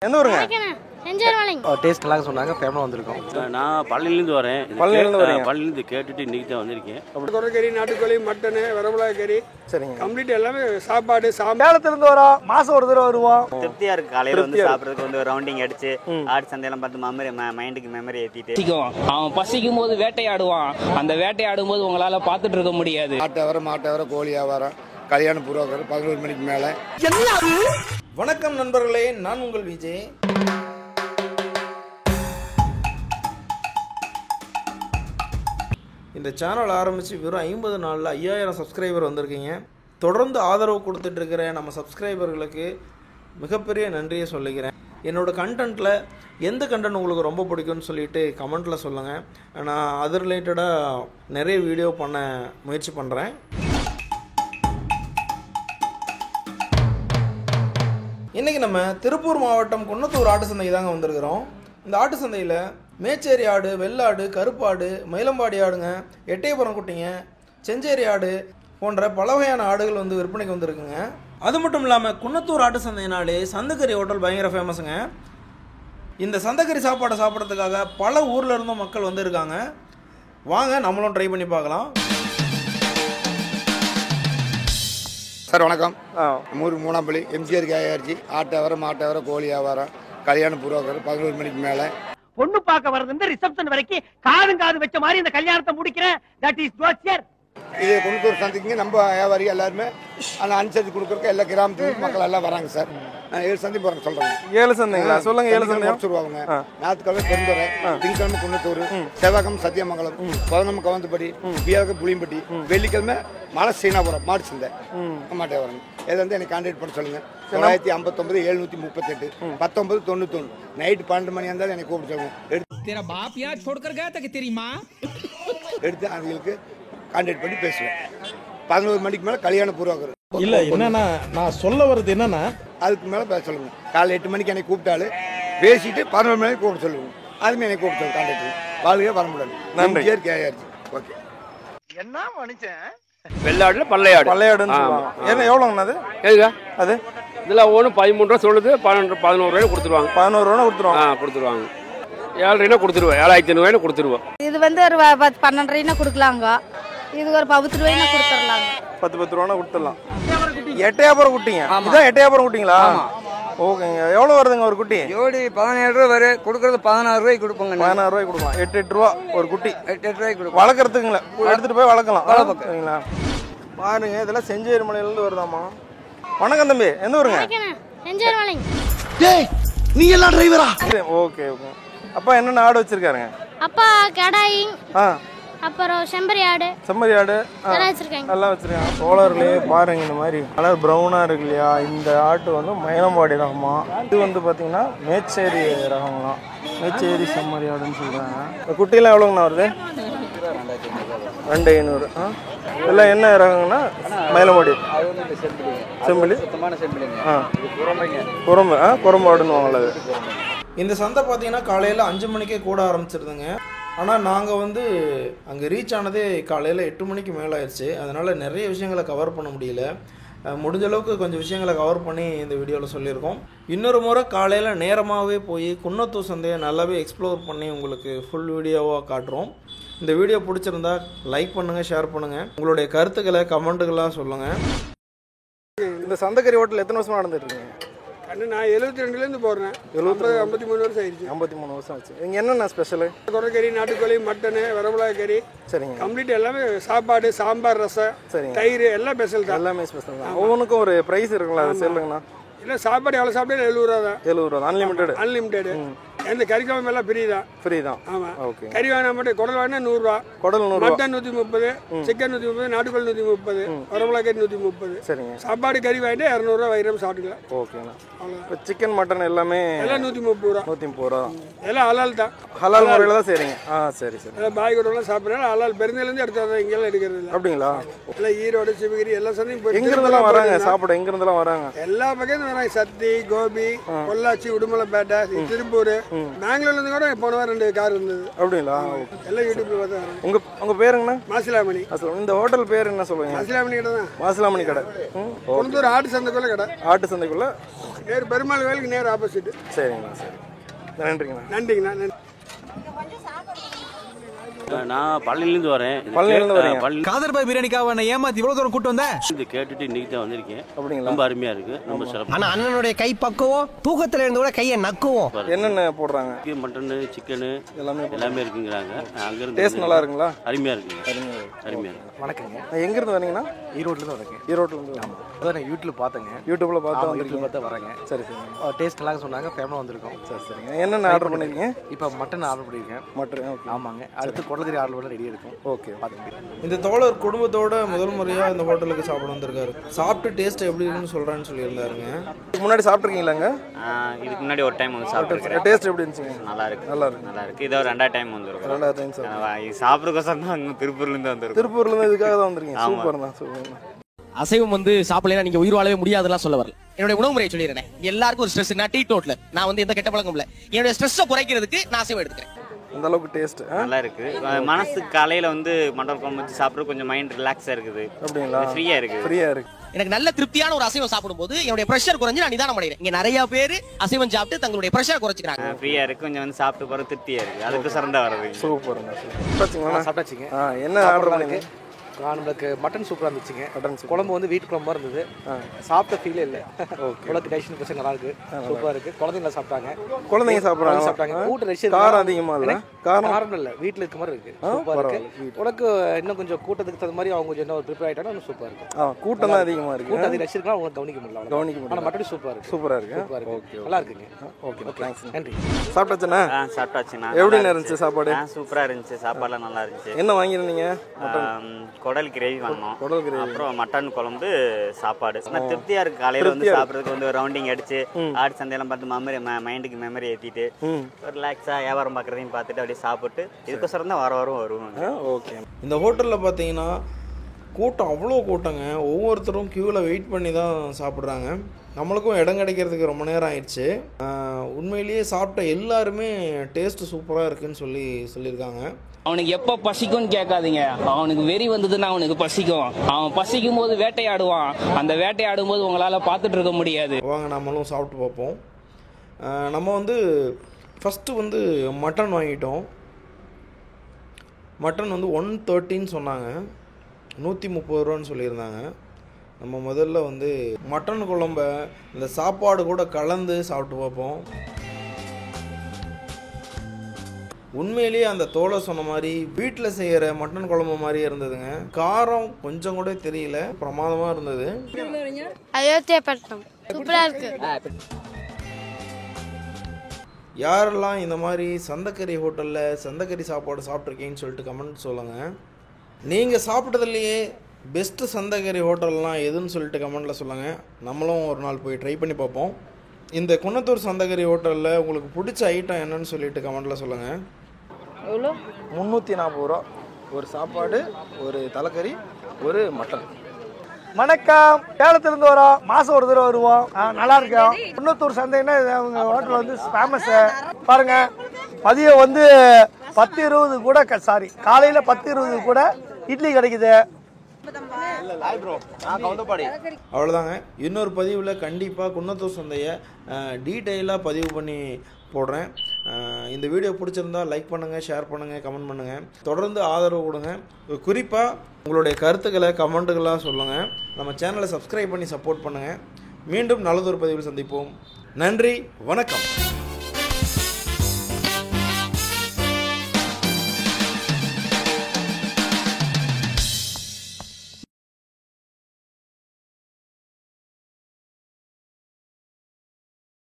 எந்த ஊருங்க? டேஸ்ட் நல்லா சொன்னாங்க, ஃபேமிலியாக வந்திருக்கோம். நான் பழனிலேருந்து வரேன். பழனிலேருந்து கேட்டுட்டு இன்றைக்கி தான் வந்திருக்கேன். கொரக்கறி, நாட்டுக்கோழி, மட்டனு, வரமிளகா கறி, சரிங்க, கம்ப்ளீட் எல்லாமே சாப்பாடு. சேலத்துலேருந்து வரோம், மாதம் ஒரு தடவை வருவோம். திருப்தியா இருக்கு. காலையில வந்து சாப்பிட்றதுக்கு வந்து ரவுண்டிங் அடிச்சு ஆடு சந்தையெல்லாம் பார்த்து மைண்டுக்கு மெமரி ஏற்றிட்டு அவன் பசிக்கும் போது வேட்டையாடுவான். அந்த வேட்டையாடும் போது உங்களால பார்த்துட்டு இருக்க முடியாது. மாட்டை வர கோழி வியாபாரம், கல்யாண புரோக்கர் 11 மணிக்கு மேலே. வணக்கம் நண்பர்களே, நான் உங்கள் விஜய். இந்த சேனல் ஆரம்பித்து வெறும் 50 நாளில் 5000 சப்ஸ்கிரைபர் வந்திருக்கீங்க. தொடர்ந்து ஆதரவு கொடுத்துட்ருக்கிற நம்ம சப்ஸ்கிரைபர்களுக்கு மிகப்பெரிய நன்றியை சொல்லிக்கிறேன். என்னோடய கண்டென்ட்டில் எந்த கண்டென்ட் உங்களுக்கு ரொம்ப பிடிக்கும்னு சொல்லிட்டு கமெண்ட்டில் சொல்லுங்கள். நான் அது ரிலேட்டடாக நிறைய வீடியோ பண்ண முயற்சி பண்ணுறேன். இன்றைக்கி நம்ம திருப்பூர் மாவட்டம் குன்னத்தூர் ஆட்டு சந்தைக்கு தாங்க வந்திருக்கிறோம். இந்த ஆட்டு சந்தையில் மேச்சேரி ஆடு, வெள்ளாடு, கருப்பாடு, மயிலம்பாடி ஆடுங்க, எட்டயபுரம் குட்டிங்க, செஞ்சேரி ஆடு போன்ற பல வகையான ஆடுகள் வந்து விற்பனைக்கு வந்திருக்குங்க. அது மட்டும் இல்லாமல் குன்னத்தூர் ஆட்டு சந்தையினாலே சந்தக்கறி ஹோட்டல் பயங்கர ஃபேமஸுங்க. இந்த சந்தக்கறி சாப்பாடை சாப்பிட்றதுக்காக பல ஊரில் இருந்தும் மக்கள் வந்திருக்காங்க. வாங்க நம்மளும் ட்ரை பண்ணி பார்க்கலாம். சார் வணக்கம். ஊர் மூணாம்பள்ளி எம்ஜிஆர் கேஆர்ஜி. ஆட்டை வர மாட்டை வர கோழி வியாபாரம், கல்யாண புரோக்கர் 11 மணிக்கு மேலே. பொண்ணு பார்க்க வர்றது ரிசப்ஷன் வரைக்கும் காது வச்ச மாதிரி இந்த கல்யாணத்தை முடிக்கிறேன். தட் இஸ் ஜோசியர். இது குன்னத்தூர் சந்தைக்குங்க நம்ம வியாபாரி எல்லாருமே ஆனால் அனுசரித்து கொடுக்குறக்கு எல்லா கிராமத்துக்கு மக்கள் எல்லாம் வராங்க சார். நான் 7 சந்தை போகிறேன் சொல்கிறேன். 7 சந்தைங்களா? சொல்லுங்கள். 7 சந்தை முடிச்சுருவாங்க. ஞாயிற்றுக்கிழமை பெருந்துறை, திங்கக்கிழமை குன்னத்தூர், செவ்வாய்க்கிழமை சத்தியமங்கலம், புதன்கிழமை கவந்தப்படி, வியாழக்கிழமை புளியம்பட்டி, வெள்ளிக்கிழமை மலை சீனாபுரம் மாட்டு சந்தை மாட்டே வரணும். இதை வந்து எனக்கு கான்டாக்ட் பண்ண சொல்லுங்கள். 959 738 1991. நைட்டு 12 மணி இருந்தாலும் எனக்கு கூப்பிட்டு சொல்லுங்கள். எடுத்து அவங்களுக்கு கான்டாக்ட் பண்ணி பேசுவேன். 11 மணிக்கு மேலே கல்யாண புரோக்கர். இல்லை, என்னன்னா நான் சொல்ல வர்றது என்னன்னா, அதுக்கு மேலே பேச சொல்லுங்கள். காலையில் 8 மணிக்கு என்னை கூப்பிட்டாலும் பேசிட்டு 11 மணிக்கு கூப்பிட்டு சொல்லுங்கள். அதுமே எனக்கு கூப்பிட்டு கான்டாக்ட் வாழ்க்கையே வர முடியாது. நன்றி. கேஆர்ஜி. ஓகே. என்ன மனுஷன்? வெள்ளாடுல பல்லையாடுன்னு சொல்லுவாங்க. ஏன்னா எவ்வளோங்கண்ணா அது? ஏங்க அது இதில் ஒன்று 13 ரூபா சொல்லுது. 11 ரூபாய் கொடுத்துருவாங்க. 11 ரூபா கொடுத்துருவாங்க. கொடுத்துருவாங்க. 7 ரூபாய் கொடுத்துருவோம். 7500 கொடுத்துருவோம். இது வந்து ஒரு 12 கொடுக்கலாங்க. இது ஒரு 10 ரூபாய்னா கொடுத்துடலாங்க. 10 ரூபானா கொடுத்துடலாம். எட்டயபுரம் குட்டிங்க. இதுதான் எட்டயபுரம் குட்டிங்களா? ஓகேங்க. எவ்வளோ வருதுங்க ஒரு குட்டி? ஜோடி 17 ரூபா வரும். கொடுக்கறது 16 ரூபாய்க்கு கொடுப்போங்க. 16 ரூபாய்க்கு கொடுக்கலாம். 8 ரூபா ஒரு குட்டி. 8 ரூபாய்க்கு கொடுக்கும். வளர்க்குறதுக்குங்களா? எடுத்துகிட்டு போய் வளர்க்கலாம். சரிங்களா? பாருங்க, இதெல்லாம் செஞ்சேரி மலையிலேருந்து வருதாமா. வணக்கம் தம்பி, எந்த ஊருங்க? நீ எல்லாம் டிரைவரா? Okay okay. அப்பா என்னென்ன ஆடு வச்சிருக்காருங்க? அப்பா கடாய், அப்புறம் செம்பரி ஆடு எல்லாம் வச்சிருக்காங்க. சோழர்லேயே பாருங்க, இந்த மாதிரி கலர் ப்ரௌனாக இருக்கு இல்லையா? இந்த ஆட்டு வந்து மயிலம்பாடி ரகமா. இது வந்து பார்த்தீங்கன்னா மேச்சேரி ரகம்லாம். மேச்சேரி செம்மறி ஆடுன்னு சொல்கிறாங்க. இந்த குட்டியெல்லாம் எவ்வளோங்கண்ணா வருது? 2500. இதெல்லாம் என்ன ரகங்கண்ணா? மயிலம்பாடி செம்பிலி. குரம்பு ஆடுன்னு வாங்கல. இந்த சந்தை பார்த்தீங்கன்னா காலையில் 5 மணிக்கே கூட ஆரம்பிச்சிருதுங்க. ஆனால் நாங்கள் வந்து அங்கே ரீச் ஆனதே காலையில் 8 மணிக்கு மேலே ஆயிடுச்சு. அதனால் நிறைய விஷயங்களை கவர் பண்ண முடியல. முடிஞ்ச அளவுக்கு கொஞ்சம் விஷயங்களை கவர் பண்ணி இந்த வீடியோவில் சொல்லியிருக்கோம். இன்னொரு முறை காலையில் நேரமாகவே போய் குன்னத்தூர் சந்தையை நல்லாவே எக்ஸ்ப்ளோர் பண்ணி உங்களுக்கு ஃபுல் வீடியோவாக காட்டுறோம். இந்த வீடியோ பிடிச்சிருந்தா லைக் பண்ணுங்கள், ஷேர் பண்ணுங்கள், உங்களுடைய கருத்துக்களை கமெண்ட்டுகளாக சொல்லுங்கள். இந்த சந்தைக்கறி ஹோட்டல் எத்தனை வருஷமாக நடந்துட்டுருக்கீங்க? நான் 72லேருந்து போடுறேன். 53 வருஷம் ஆயிடுச்சு. 53 வருஷம் ஆச்சு. இங்கே என்னென்ன ஸ்பெஷலு? கொரக்கறி, நாட்டுக்கோழி, மட்டனு, வரமிளகா கறி, சரிங்க, கம்ப்ளீட் எல்லாமே சாப்பாடு, சாம்பார், ரசம், சரிங்க, தயிர் எல்லாம் ஸ்பெஷல் தான். எல்லாமே ஸ்பெஷல் தான். ஒவ்வொன்றுக்கும் ஒரு ப்ரைஸ் இருக்குங்களா? அது சொல்லுங்கண்ணா. இல்லை, சாப்பாடு எவ்வளோ சாப்பிட்டா 70 ரூபா தான். 70 ரூபா அன்லிமிட்டெடு. எந்த கறி குழம்பு எல்லாம் ஃப்ரீ தான். ஆமாம். ஓகே. கறி வாங்கினா மட்டும் குடல் வாங்கினா 100 ரூபா. குடல் 100 ரூபா. மட்டன் 130, சிக்கன் 130, நாட்டுக்கோழி 130, வரமிளகா கறி 130. சரிங்க. சாப்பாடு கறி வாங்கிட்டு 200 ரூபா வைரம் சாப்பிட்டுக்கலாம். ஓகேண்ணா. இப்போ சிக்கன் மட்டன் எல்லாமே எல்லாம் 130 ரூபா. 130 ரூபா. எல்லாம் ஹலால் தான். ஹலால் முறையில் தான் சரிங்க. சரி. எல்லாம் பாய் கூடலாம் சாப்பிட்றேன். ஹலால் பெருந்திலேருந்து எடுத்தாதான் இங்கெல்லாம் எடுக்கிறது இல்லை. அப்படிங்களா? எல்லாம் ஈரோடு, சிவகிரி எல்லா சந்தையும் போய் எங்கிருந்தெல்லாம் வராங்க சாப்பிட? எங்கிருந்தெல்லாம் வராங்க? எல்லா பக்கத்தும் வராங்க. சத்தி, கோபி, பொள்ளாச்சி, உடுமலைப்பேட்டை, திருப்பூர், பெங்களூர்லேருந்து கூட போன வாரம் 2 கார் இருந்தது. அப்படிங்களா? எல்லாம் யூடியூப்ல பார்த்தா உங்கள் பேருங்கண்ணா? மாசிலாமணி. இந்த ஹோட்டல் பேர் என்ன சொல்லுவீங்க? மாசிலாமணி கடை தான். மாசிலாமணி கடை. குணத்தூர் ஆட்டு சந்தைக்குள்ள கடை. ஆட்டு சந்தைக்குள்ள நேர் பெருமாள் கோயிலுக்கு நேர் ஆப்போசிட். சரிங்கண்ணா, சரி. நன்றிங்கண்ணா. நன்றிங்கண்ணா. நன்றி. நான் பழனிலேருந்து வரேன். பழனிலேருந்து வரீங்க? காதர்பாய் பிரியாணிக்காக ஏமாத்தி இவ்வளவு தூரம் கூட்டு வந்தேன். இது கேட்டுட்டு இன்னைக்கு தான் வந்திருக்கேன். அப்படிங்களா? ரொம்ப அருமையா இருக்கு, ரொம்ப சிறப்பு. ஆனா அண்ணனுடைய கை பக்குவோம், தூக்கத்துல இருந்து கூட கையை நக்குவோம். என்னென்ன போடுறாங்க? மட்டனு, சிக்கனு எல்லாமே இருக்குங்கிறாங்க. அங்கிருந்து டேஸ்ட் நல்லா இருக்குங்களா? அருமையா இருக்குங்க, அருமையா இருக்கு. வணக்கங்க. எங்கேருந்து வரீங்கண்ணா? ஈரோட்லேருந்து வரேங்க. ஈரோட்லேருந்து. அதான் நான் யூடியூப்ல பார்த்தேங்க. யூடியூப்ல பார்த்து யூடியூப்ல பார்த்தா வரேங்க. சரி சரி. டேஸ்ட் நல்லா சொன்னாங்க, ஃபேமிலியாக வந்திருக்கோம். சரி சரிங்க. என்னென்ன ஆர்டர் பண்ணிருக்கீங்க? இப்போ மட்டன் ஆர்டர் பண்ணியிருக்கேன். மட்டன். ஓகே. ஆமாங்க. அடுத்து குடல்கறி ஆர்டர் பண்ண ரெடியாக இருக்கும். ஓகே. இந்த தோழர் குடும்பத்தோட முதல் முறையாக இந்த ஹோட்டலுக்கு சாப்பிட வந்திருக்காரு. சாப்பிட்டு டேஸ்ட் எப்படி இருக்குன்னு சொல்கிறேன்னு சொல்லியிருந்தாருங்க. முன்னாடி சாப்பிட்ருக்கீங்களாங்க? இதுக்கு முன்னாடி ஒரு டைம் வந்து சாப்பிட்டுருக்கேன். டேஸ்ட் எப்படி இருந்துச்சுங்க? நல்லா இருக்கு, நல்லா இருக்கு. நல்லா இருக்கு. இதோ 2வது டைம் வந்துருக்கோம். 2வது டைம் சார். சாப்பிட்றதுக்கோசரம் தான் அங்கே திருப்பூர்லேருந்து வந்துருக்கோம். திருப்பூர்லேருந்து இதுக்காக தான் வந்திருக்கீங்க? சூப்பர் தான், சூப்பர். அசைவம் சாப்பிடலாம் நீங்க உயிர் வாழவே முடியாதுலாம் சொல்ல வரல. என்னுடைய உணவு முறையை சொல்லிடுறேன். எல்லாருக்கும் ஒரு ஸ்ட்ரெஸ். நான் டீ டோட்ல நான் எந்த கெட்ட பழக்கம் இல்லை. என்னுடைய ஸ்ட்ரெஸ்ஸை குறைக்கிறதுக்கு நான் அசைவம் எடுத்துக்கிறேன். அந்த அளவுக்கு டேஸ்ட் நல்லா இருக்கு. மனசுக்கு காலையில மட்டன் குழம்பு வச்சு சாப்பிட்றது கொஞ்சம் மைண்ட் ரிலாக்ஸா இருக்குது. அப்படிங்களா? ஃப்ரீயா இருக்கு, ஃப்ரீயா இருக்கு. எனக்கு நல்ல திருப்தியான ஒரு அசைவம் சாப்பிடும்போது என்னுடைய பிரஷர் குறைஞ்சு நான் நிதானம் அடைகிறேன். இங்க நிறைய பேர் அசைவம் சாப்பிட்டு தங்களுடைய பிரஷர் குறைச்சிக்கிறாங்க. ஃப்ரீயா இருக்கு, கொஞ்சம் சாப்பிட்டு போற திருப்தியா இருக்கு. அதுக்கு சிறந்தா வருது. சூப்பர். சாப்பிட்டாச்சுங்க. என்ன ஆர்டர் பண்ணீங்க? நம்மளுக்கு மட்டன் சூப்பராக இருந்துச்சுங்க. மட்டன் குழம்பு வீட்டு குழம்பா இருந்தது. சாப்பிட்ட ஃபீலே இல்லை. குழந்தை டைஷன் பிரச்சனை நல்லா இருக்கு, சூப்பராக இருக்கு. குழந்தைங்க சாப்பிட்டாங்க. குழந்தைங்க சாப்பிட்றாங்க. கூட்ட ரஷ்யா காரம் அதிகமாக இல்லை. காரம் இல்லை, வீட்டில் இருக்க மாதிரி இருக்கு. சூப்பராக இருக்கு. உனக்கு இன்னும் கொஞ்சம் கூட்டத்துக்கு தகுந்த மாதிரி அவங்க கொஞ்சம் இன்னும் ப்ரிப்பேர் ஆகிட்டாலும் இன்னும் சூப்பராக இருக்கு. கூட்டம் தான் அதிகமாக இருக்கு. கூட்டம் அதிகம் ரஷ்யா உங்களுக்கு கவனிக்க முடியல. ஆனால் மட்டன் சூப்பராக இருக்கு. சூப்பராக இருக்கு. ஓகே, நல்லா இருக்குங்க. Okay, thanks. நன்றி. சாப்பிட்டாச்சுண்ணா? சாப்பிட்டாச்சுண்ணா. எப்படி இருந்துச்சு சாப்பாடு? சூப்பரா இருந்துச்சு. சாப்பாடுலாம் நல்லா இருந்துச்சு. என்ன வாங்கியிருந்தீங்க? குடல் கிரேவி வாங்கினோம். குடல் அப்புறம் மட்டன் குழம்பு, சாப்பாடு. திருப்தியா இருக்கு. காலையில சாப்பிட்றதுக்கு ரவுண்டிங் அடிச்சு ஆடு சந்தையெல்லாம் பார்த்து மைண்டுக்கு மெமரி ஏத்திட்டு ரிலாக்ஸா வியாபாரம் பார்க்கறதையும் பார்த்துட்டு அப்படியே சாப்பிட்டு இதுக்கோசரம் தான் வாரம் வருவோம். ஓகே. இந்த ஹோட்டலில் பார்த்தீங்கன்னா கூட்டம் அவ்வளோ கூட்டங்க. ஒவ்வொருத்தரும் க்யூவில் வெயிட் பண்ணி தான் சாப்பிட்றாங்க. நம்மளுக்கும் இடம் கிடைக்கிறதுக்கு ரொம்ப நேரம் ஆயிடுச்சு. உண்மையிலேயே சாப்பிட்ட எல்லாருமே டேஸ்ட்டு சூப்பராக இருக்குன்னு சொல்லியிருக்காங்க. அவனுக்கு எப்ப பசிக்கும்னு கேட்காதீங்க. அவனுக்கு வெறி வந்ததுன்னா அவனுக்கு பசிக்கும். அவன் பசிக்கும் போது வேட்டையாடுவான். அந்த வேட்டையாடும் போது உங்களால பார்த்துட்டு இருக்க முடியாது. வாங்க நம்மளும் சாப்பிட்டு பார்ப்போம். நம்ம ஃபஸ்ட்டு மட்டன் வாங்கிட்டோம். மட்டன் 130 சொன்னாங்க, 130 ரூபான்னு சொல்லியிருந்தாங்க. நம்ம முதல்ல மட்டன் குழம்ப இந்த சாப்பாடு கூட கலந்து சாப்பிட்டு பார்ப்போம். உண்மையிலேயே அந்த தோலை சொன்ன மாதிரி வீட்டில் செய்கிற மட்டன் குழம்பு மாதிரியே இருந்ததுங்க. காரம் கொஞ்சம் கூட தெரியல, பிரமாதமாக இருந்தது. அயோத்தியாப்பட்டினம் சூப்பராக இருக்கு. யாரெல்லாம் இந்த மாதிரி சந்தக்கறி ஹோட்டலில் சந்தக்கறி சாப்பாடு சாப்பிட்ருக்கீங்கன்னு சொல்லிட்டு கமெண்ட் சொல்லுங்கள். நீங்கள் சாப்பிட்டதுலேயே பெஸ்ட்டு சந்தக்கறி ஹோட்டல்லாம் எதுன்னு சொல்லிட்டு கமெண்ட்டில் சொல்லுங்கள். நம்மளும் ஒரு நாள் போய் ட்ரை பண்ணி பார்ப்போம். இந்த குன்னத்தூர் சந்தக்கறி ஹோட்டலில் உங்களுக்கு பிடிச்ச ஐட்டம் என்னன்னு சொல்லிட்டு கமெண்ட்டில் சொல்லுங்கள். எவ்வளோ? 340 ரூபா ஒரு சாப்பாடு, ஒரு தலைக்கறி, ஒரு மட்டன். வணக்கம். சேலத்திலிருந்து வரோம். மாதம் ஒரு தடவை வருவோம். நல்லா இருக்கோம். குன்னத்தூர் சந்தைன்னா அவங்க ஹோட்டல் ஃபேமஸ்ஸு. பாருங்க, மதியம் 10-20 கூட காலையில் 10-20 கூட இட்லி கிடைக்குது. அவ்வளோதாங்க. இன்னொரு பதிவில் கண்டிப்பாக குன்னத்தூர் சந்தையை டீட்டெயிலாக பதிவு பண்ணி போடுறேன். இந்த வீடியோ பிடிச்சிருந்தா லைக் பண்ணுங்கள், ஷேர் பண்ணுங்கள், கமெண்ட் பண்ணுங்கள். தொடர்ந்து ஆதரவு கொடுங்க. குறிப்பாக உங்களுடைய கருத்துக்களை கமெண்ட்டுகளாக சொல்லுங்கள். நம்ம சேனலை சப்ஸ்கிரைப் பண்ணி சப்போர்ட் பண்ணுங்கள். மீண்டும் நல்லதொரு பதிவில் சந்திப்போம். நன்றி, வணக்கம்.